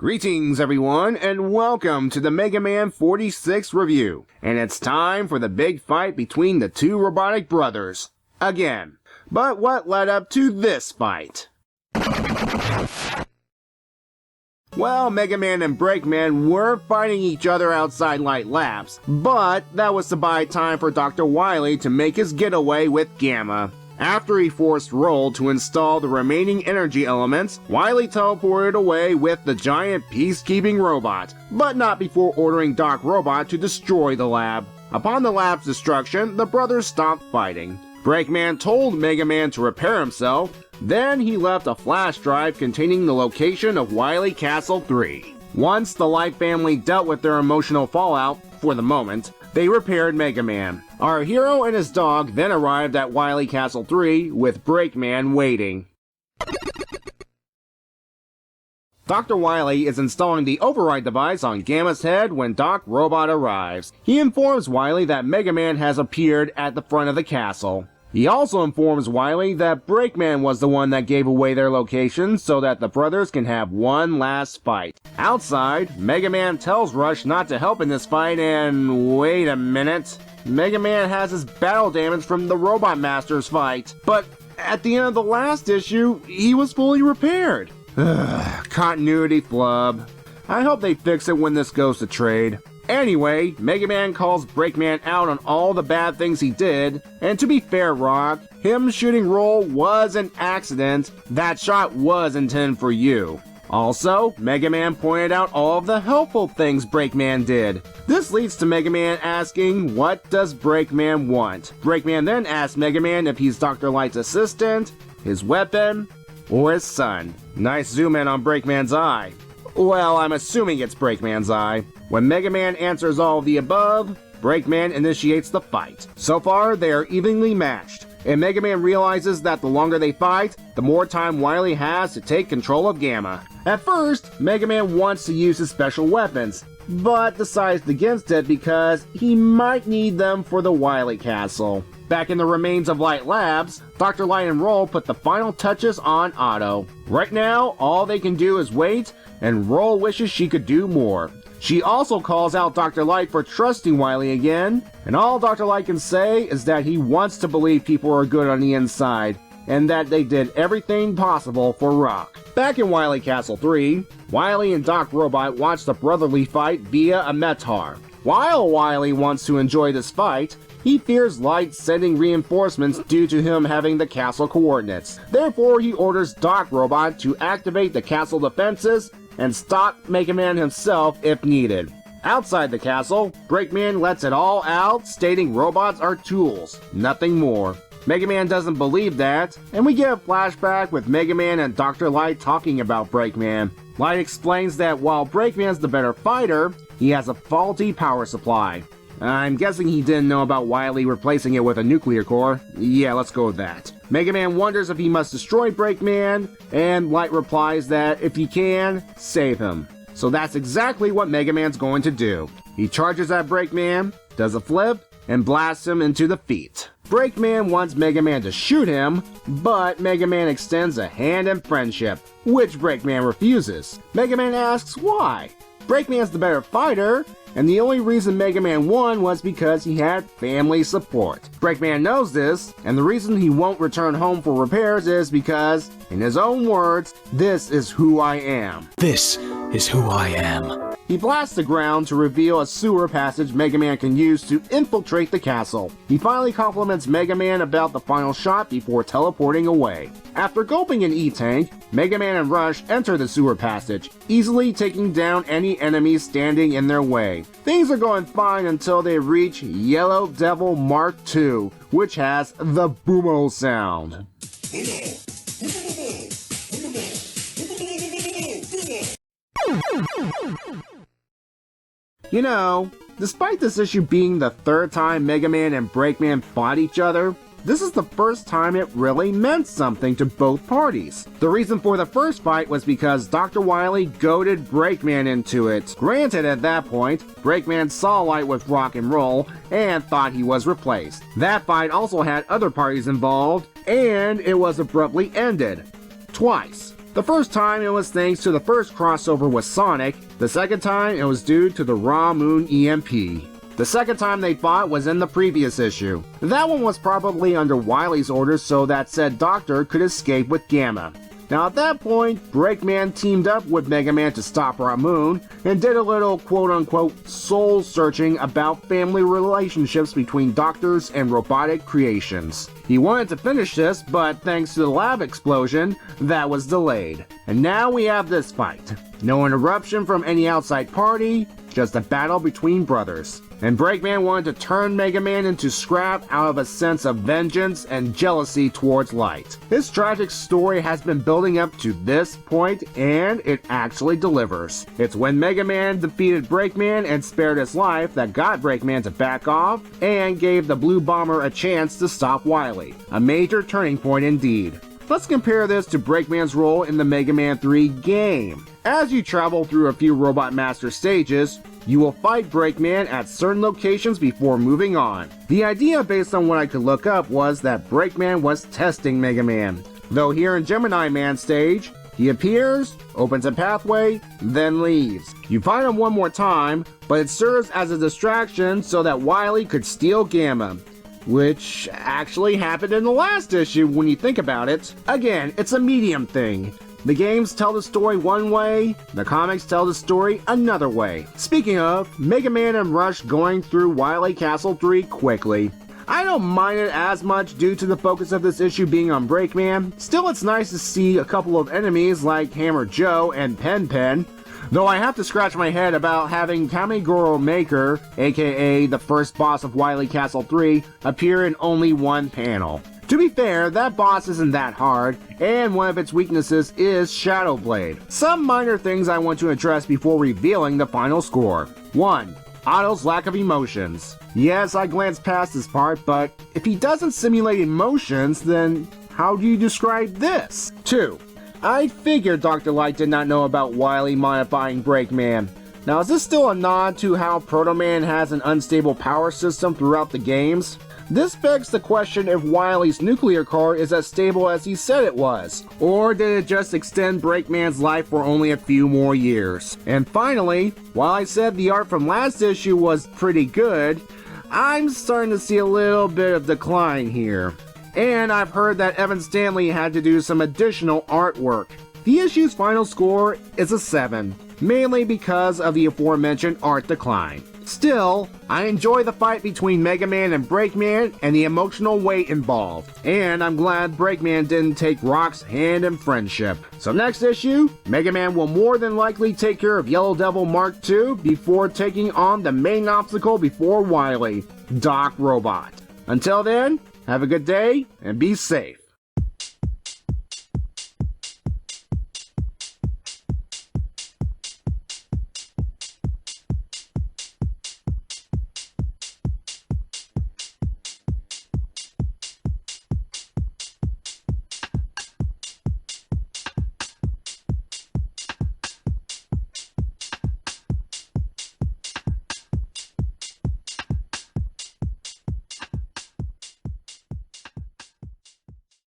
Greetings everyone, and welcome to the Mega Man 46 review. And it's time for the big fight between the two robotic brothers. Again. But what led up to this fight? Well, Mega Man and Breakman were fighting each other outside Light Labs, but that was to buy time for Dr. Wily to make his getaway with Gamma. After he forced Roll to install the remaining energy elements, Wily teleported away with the giant peacekeeping robot, but not before ordering Doc Robot to destroy the lab. Upon the lab's destruction, the brothers stopped fighting. Breakman told Mega Man to repair himself, then he left a flash drive containing the location of Wily Castle 3. Once the Light family dealt with their emotional fallout, for the moment, they repaired Mega Man. Our hero and his dog then arrived at Wily Castle 3 with Breakman waiting. Dr. Wily is installing the override device on Gamma's head when Doc Robot arrives. He informs Wily that Mega Man has appeared at the front of the castle. He also informs Wily that Breakman was the one that gave away their location so that the brothers can have one last fight. Outside, Mega Man tells Rush not to help in this fight, and wait a minute. Mega Man has his battle damage from the Robot Master's fight, but at the end of the last issue, he was fully repaired. Continuity flub. I hope they fix it when this goes to trade. Anyway, Mega Man calls Breakman out on all the bad things he did, and to be fair, Rock, him shooting Roll was an accident. That shot was intended for you. Also, Mega Man pointed out all of the helpful things Breakman did. This leads to Mega Man asking, what does Breakman want? Breakman then asks Mega Man if he's Dr. Light's assistant, his weapon, or his son. Nice zoom in on Breakman's eye. Well, I'm assuming it's Breakman's eye. When Mega Man answers all of the above, Breakman initiates the fight. So far, they are evenly matched, and Mega Man realizes that the longer they fight, the more time Wily has to take control of Gamma. At first, Mega Man wants to use his special weapons, but decides against it because he might need them for the Wily Castle. Back in the remains of Light Labs, Dr. Light and Roll put the final touches on Otto. Right now, all they can do is wait, and Roll wishes she could do more. She also calls out Dr. Light for trusting Wily again, and all Dr. Light can say is that he wants to believe people are good on the inside, and that they did everything possible for Rock. Back in Wily Castle 3, Wily and Doc Robot watch the brotherly fight via a Metar. While Wily wants to enjoy this fight, he fears Light sending reinforcements due to him having the castle coordinates. Therefore, he orders Doc Robot to activate the castle defenses and stop Mega Man himself if needed. Outside the castle, Breakman lets it all out, stating robots are tools, nothing more. Mega Man doesn't believe that, and we get a flashback with Mega Man and Dr. Light talking about Breakman. Light explains that while Breakman's the better fighter, he has a faulty power supply. I'm guessing he didn't know about Wily replacing it with a nuclear core. Yeah, let's go with that. Mega Man wonders if he must destroy Breakman, and Light replies that if he can, save him. So that's exactly what Mega Man's going to do. He charges at Breakman, does a flip, and blasts him into the feet. Breakman wants Mega Man to shoot him, but Mega Man extends a hand in friendship, which Breakman refuses. Mega Man asks why. Breakman's the better fighter, and the only reason Mega Man won was because he had family support. Breakman knows this, and the reason he won't return home for repairs is because, in his own words, this is who I am. This is who I am. He blasts the ground to reveal a sewer passage Mega Man can use to infiltrate the castle. He finally compliments Mega Man about the final shot before teleporting away. After gulping an E-Tank, Mega Man and Rush enter the sewer passage, easily taking down any enemies standing in their way. Things are going fine until they reach Yellow Devil Mark II, which has the Boomo sound. You know, despite this issue being the third time Mega Man and Breakman fought each other, this is the first time it really meant something to both parties. The reason for the first fight was because Dr. Wily goaded Breakman into it. Granted, at that point, Breakman saw Light with Rock and Roll and thought he was replaced. That fight also had other parties involved, and it was abruptly ended. Twice. The first time it was thanks to the first crossover with Sonic, the second time it was due to the Raw Moon EMP. The second time they fought was in the previous issue. That one was probably under Wily's orders so that said Doctor could escape with Gamma. Now at that point, Breakman teamed up with Mega Man to stop Raw Moon and did a little quote-unquote soul-searching about family relationships between doctors and robotic creations. He wanted to finish this, but thanks to the lab explosion, that was delayed. And now we have this fight. No interruption from any outside party, just a battle between brothers. And Breakman wanted to turn Mega Man into scrap out of a sense of vengeance and jealousy towards Light. His tragic story has been building up to this point, and it actually delivers. It's when Mega Man defeated Breakman and spared his life that got Breakman to back off and gave the Blue Bomber a chance to stop Wily. A major turning point indeed. Let's compare this to Breakman's role in the Mega Man 3 game. As you travel through a few Robot Master stages, you will fight Breakman at certain locations before moving on. The idea based on what I could look up was that Breakman was testing Mega Man. Though here in Gemini Man stage, he appears, opens a pathway, then leaves. You fight him one more time, but it serves as a distraction so that Wily could steal Gamma. Which actually happened in the last issue when you think about it. Again, it's a medium thing. The games tell the story one way, the comics tell the story another way. Speaking of, Mega Man and Rush going through Wily Castle 3 quickly. I don't mind it as much due to the focus of this issue being on Breakman. Still, it's nice to see a couple of enemies like Hammer Joe and Pen Pen. Though I have to scratch my head about having Kamigoro Maker, aka the first boss of Wily Castle 3, appear in only one panel. To be fair, that boss isn't that hard, and one of its weaknesses is Shadow Blade. Some minor things I want to address before revealing the final score. 1. Otto's lack of emotions. Yes, I glanced past this part, but if he doesn't simulate emotions, then how do you describe this? 2. I figured Dr. Light did not know about Wily modifying Breakman. Now, is this still a nod to how Proto Man has an unstable power system throughout the games? This begs the question if Wily's nuclear core is as stable as he said it was, or did it just extend Breakman's life for only a few more years? And finally, while I said the art from last issue was pretty good, I'm starting to see a little bit of decline here. And I've heard that Evan Stanley had to do some additional artwork. The issue's final score is a 7, mainly because of the aforementioned art decline. Still, I enjoy the fight between Mega Man and Breakman and the emotional weight involved, and I'm glad Breakman didn't take Rock's hand in friendship. So next issue, Mega Man will more than likely take care of Yellow Devil Mark II before taking on the main obstacle before Wily, Doc Robot. Until then, have a good day and be safe.